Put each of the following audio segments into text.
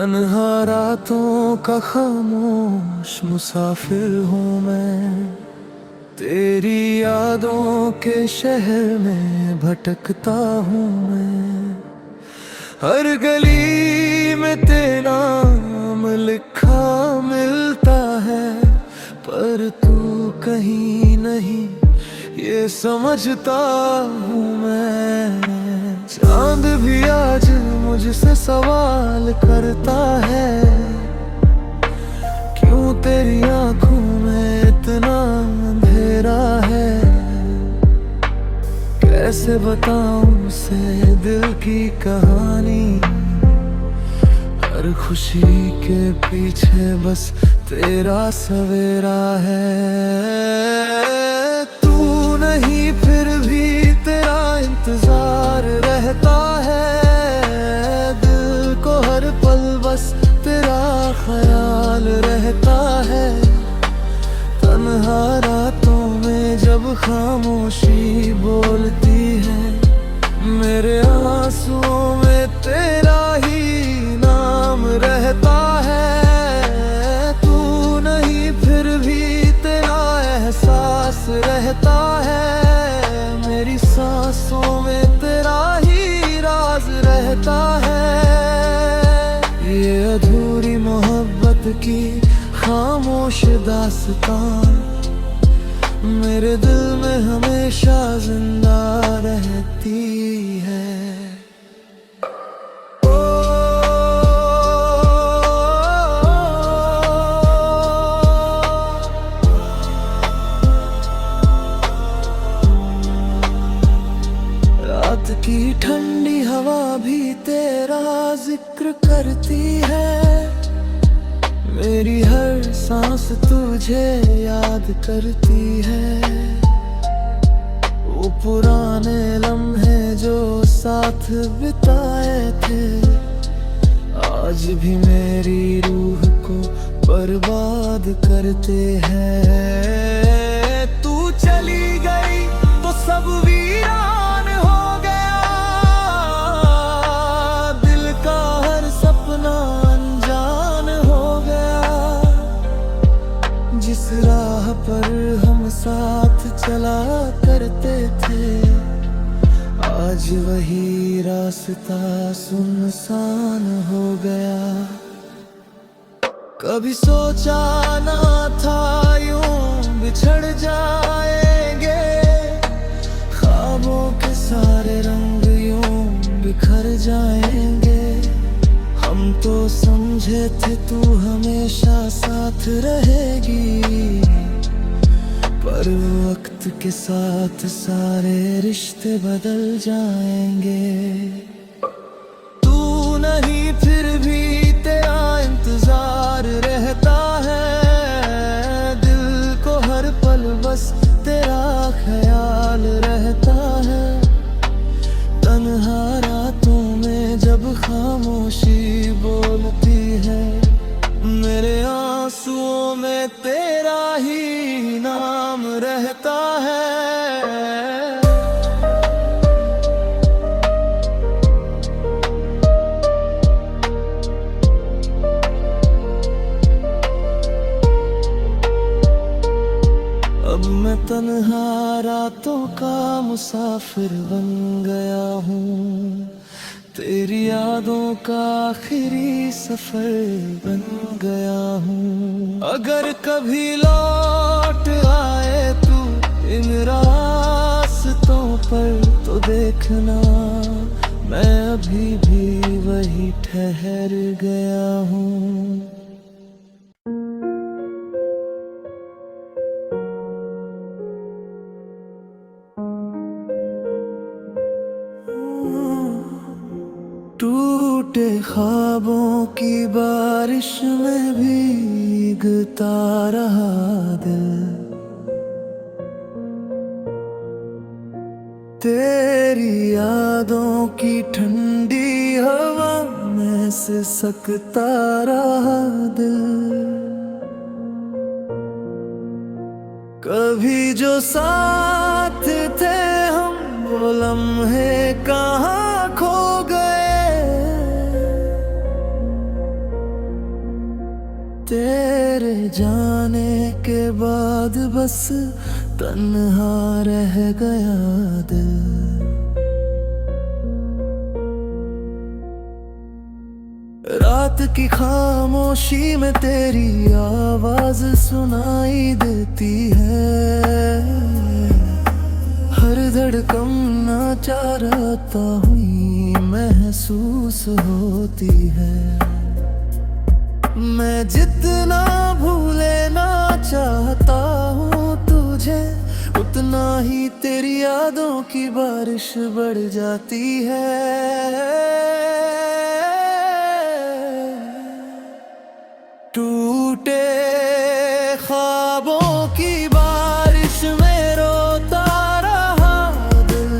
तन्हा रातों का खामोश मुसाफिर हूँ मैं, तेरी यादों के शहर में भटकता हूँ मैं। हर गली में तेरा नाम लिखा मिलता है, पर तू कहीं नहीं ये समझता हूँ मैं। चांद भी आज मुझसे सवाल करता है, क्यों तेरी आंखों में इतना अंधेरा है। कैसे बताऊं उसे दिल की कहानी, हर खुशी के पीछे बस तेरा सवेरा है। तू नहीं फिर भी तेरा इंतजार रहता है, दिल को हर पल बस तेरा ख्याल रहता है। तन्हा रातों में जब खामोशी बोलती है, मेरे आंसुओं में तेरा ही नाम रहता है। तू नहीं फिर भी तेरा एहसास रहता है, मेरी सांसों में तेरा ही राज रहता है। ये अधूरी मोहब्बत की खामोश दास्तान मेरे दिल में हमेशा जिंदा रहती है। रात की ठंडी हवा भी तेरा जिक्र करती है, मेरी हर सांस तुझे याद करती है। वो पुराने लम्हे जो साथ बिताए थे, आज भी मेरी रूह को बर्बाद करते हैं। तू चली गई तो सब वीरान हो गया, दिल का हर सपना अनजान हो गया। जिस राह पर हम साथ चला करते थे, आज वही रास्ता सुनसान हो गया। कभी सोचा ना था यूं बिछड़ जाएंगे, ख्वाबों के सारे रंग यूं बिखर जाएंगे। हम तो समझे थे तू हमेशा साथ रहेगी, पर वक्त के साथ सारे रिश्ते बदल जाएंगे। तू नहीं फिर भी तेरा इंतजार रहता है, दिल को हर पल बस तेरा ख्याल रहता है। तन्हा रातों में जब खामोशी बोलती है, मेरे आंसुओं में तेरा ही नाम रहता है। अब मैं तन्हा रातों का मुसाफिर बन गया हूँ, तेरी यादों का आखिरी सफर बन गया हूँ। अगर कभी लौट आए तू इन रास्तों पर, तो देखना मैं अभी भी वही ठहर गया हूँ। टूटे ख्वाबों की बारिश में भीगता रहा दिल, तेरी यादों की ठंडी हवा में सिसकता रहा दिल। कभी जो साथ थे हम, वो लम्हे कहाँ खो गए। तेरे जाने के बाद बस तन्हा रह गया दिल। रात की खामोशी में तेरी आवाज सुनाई देती है। हर धड़कन नाचारता हुई महसूस होती है। मैं जितना भूले ना चाहता हूँ तुझे, उतना ही तेरी यादों की बारिश बढ़ जाती है। टूटे ख्वाबों की बारिश में रोता रहा दिल,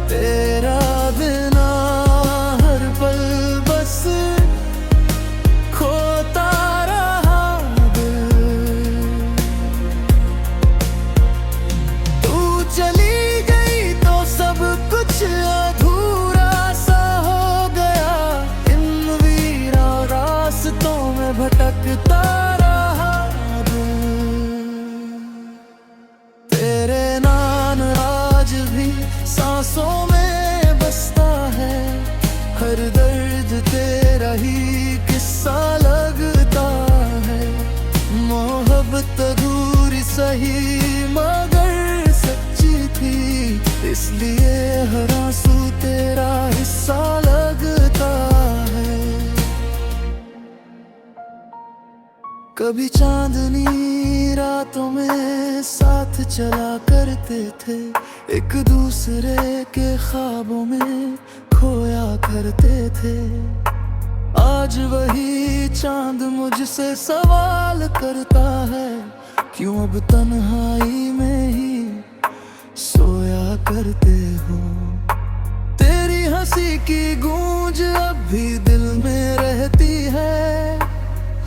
तेरा बिना हर पल बस खोता रहा दिल। तू चली गई तो सब कुछ अधूरा सा हो गया। इन वीरा रास्तों में भटकता रहा दिल। तेरे नाम आज भी सांसों में बसता है। हर दर्द तेरा ही किस्सा लगता है। मोहब्बत अधूरी सही मगर सच्ची थी, इसलिए हर आंसू तेरा हिस्सा लगता है। कभी चांदनी रातों में साथ चला करते थे, एक दूसरे के ख्वाबों में खोया करते थे। आज वही चांद मुझसे सवाल करता है, क्यों अब तन्हाई में ही सोया करते हो। तेरी हंसी की गूंज अब भी दिल में रहती है।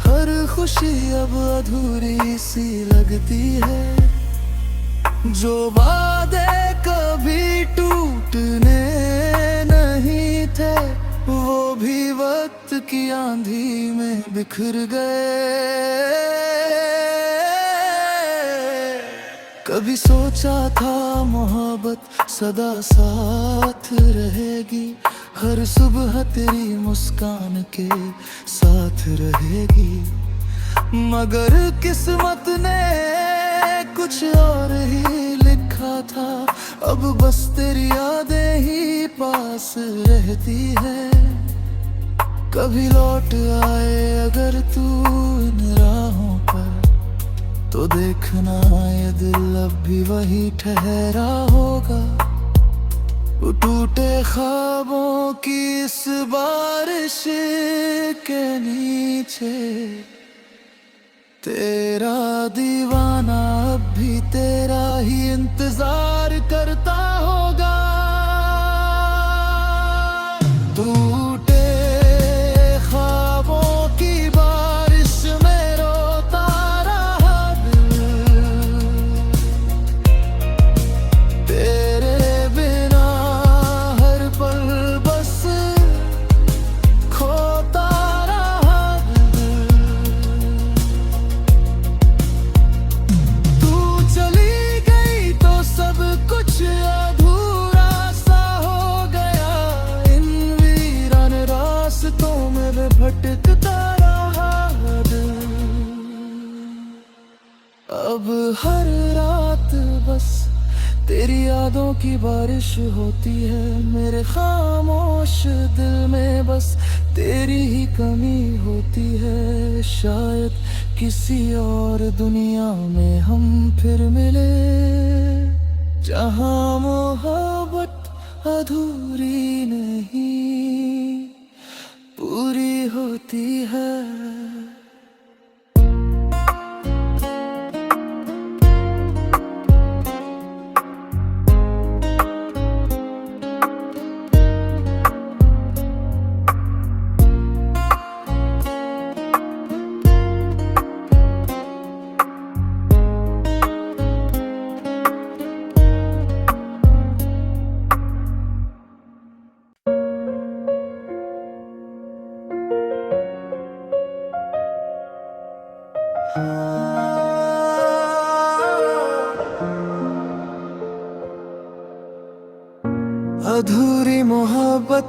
हर खुशी अब अधूरी सी लगती है। जो वादे कभी टूटने नहीं थे, वो भी वक्त की आंधी में बिखर गए। कभी सोचा था मोहब्बत सदा साथ रहेगी, हर सुबह तेरी मुस्कान के साथ रहेगी। मगर किस्मत ने कुछ और ही लिखा था, अब बस तेरी यादें ही पास रहती है। कभी लौट आए अगर तू इन राहों पर, तो देखना ये दिल अब भी वही ठहरा होगा। टूटे ख्वाबों की इस बारिश के नीचे तेरा दीवाना अब भी तेरा ही इंतजार करता होगा। टूटे ख्वाबों की बारिश में रोता रहा दिल, तेरे बिना हर पल बस खोता रहा दिल। तू चली गई तो सब कुछ अधूरा सा हो गया। इन वीरान रास्तों में मैं भटकता रहा दिल। अब हर रात बस तेरी यादों की बारिश होती है। मेरे खामोश दिल में बस तेरी ही कमी होती है। शायद किसी और दुनिया में हम फिर मिले, जहां मोहब्बत अधूरी नहीं पूरी होती है।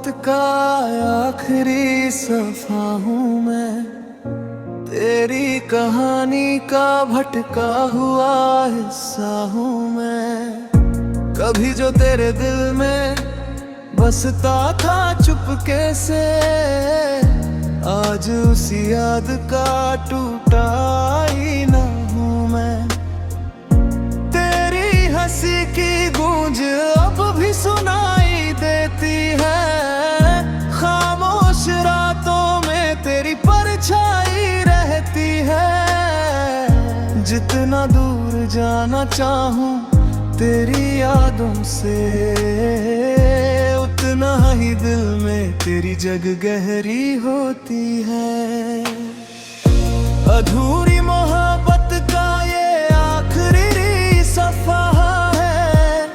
मोहब्बत का आखिरी सफा हूँ मैं, तेरी कहानी का भटका हुआ हिस्सा हूँ मैं। कभी जो तेरे दिल में बसता था चुपके से, आज उसी याद का टूटा ही ना हूँ मैं। तेरी हंसी की गूंज अब भी सुनाई देती है, खामोश रातों में तेरी परछाई रहती है। जितना दूर जाना चाहूं तेरी यादों से, उतना ही दिल में तेरी जगह गहरी होती है। अधूरी मोहब्बत का ये आखिरी सफा है,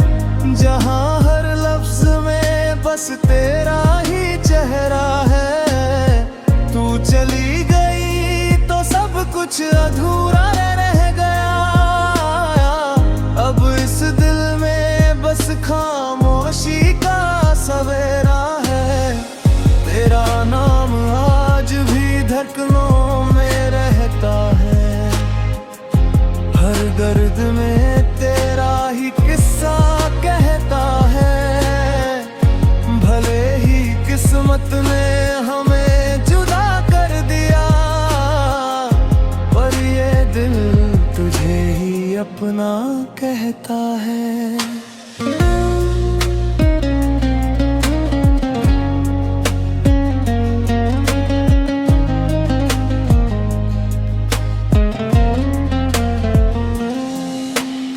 जहां हर लफ्ज में बस तेरा ही चेहरा है। तू चली गई तो सब कुछ अधूरा रह गया, अब इस दिल में बस खामोशी का सवेरा है। तेरा नाम आज भी धड़कनों में रहता है, हर दर्द में तेरा ही किस्सा कहता है। भले ही किस्मत ने हमें जुदा कर दिया, पर ये दिल तुझे ही अपना कहता है।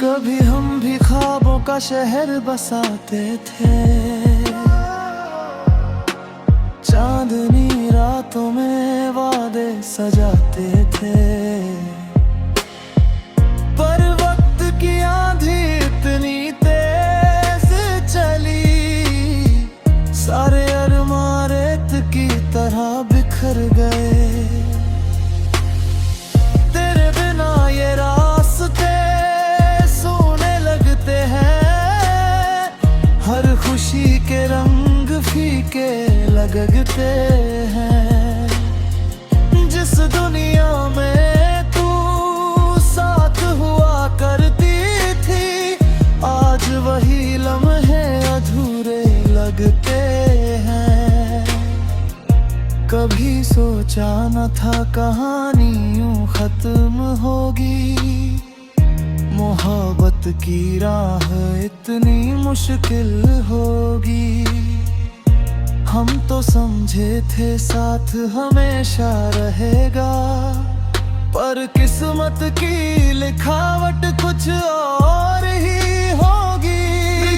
कभी हम भी ख्वाबों का शहर बसाते थे, चांदनी रातों में वादे सजाते थे। पर वक्त की आंधी इतनी तेज चली, सारे अरमान रेत की तरह बिखर गए। तेरे बिना ये रास्ते सोने लगते हैं, हर खुशी के रंग फीके लगते हैं। जिस दुनिया में तू साथ हुआ करती थी, आज वही लम्हे अधूरे लगते हैं। कभी सोचा न था कहानी यूं खत्म होगी, मोहब्बत की राह इतनी मुश्किल होगी। हम तो समझे थे साथ हमेशा रहेगा, पर किस्मत की लिखावट कुछ और ही होगी।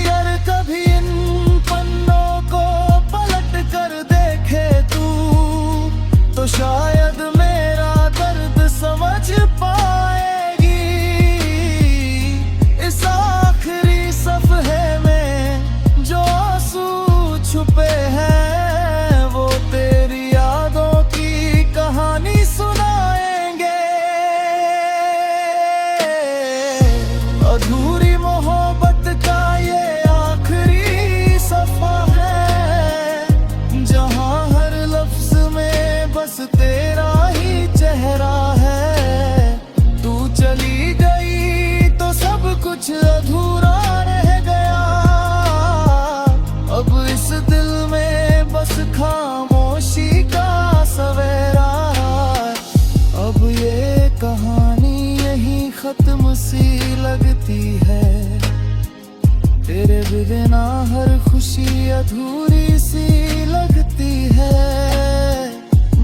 अगर कभी इन पन्नों को पलट कर देखे तू, तो शायद मेरा दर्द समझ पाएगी। इस आखिरी सफहे में जो आंसू छुपे हैं, वो तेरी यादों की कहानी सुनाएंगे। अधूरी मोहब्बत का ये आखिरी सफा है, जहां हर लफ्ज में बस तेरा ही चेहरा है। तू चली गई तो सब कुछ अधूरा रह गया, अब इस दिल में बस खामोशी का सवेरा। अब ये कहानी यहीं खत्म सी लगती है, तेरे बिना हर खुशी अधूरी सी लगती है।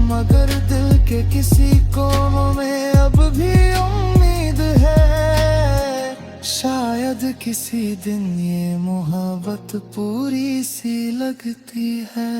मगर दिल के किसी कोने में अब भी उम्मीद है, शायद किसी दिन ये मोहब्बत पूरी सी लगती है।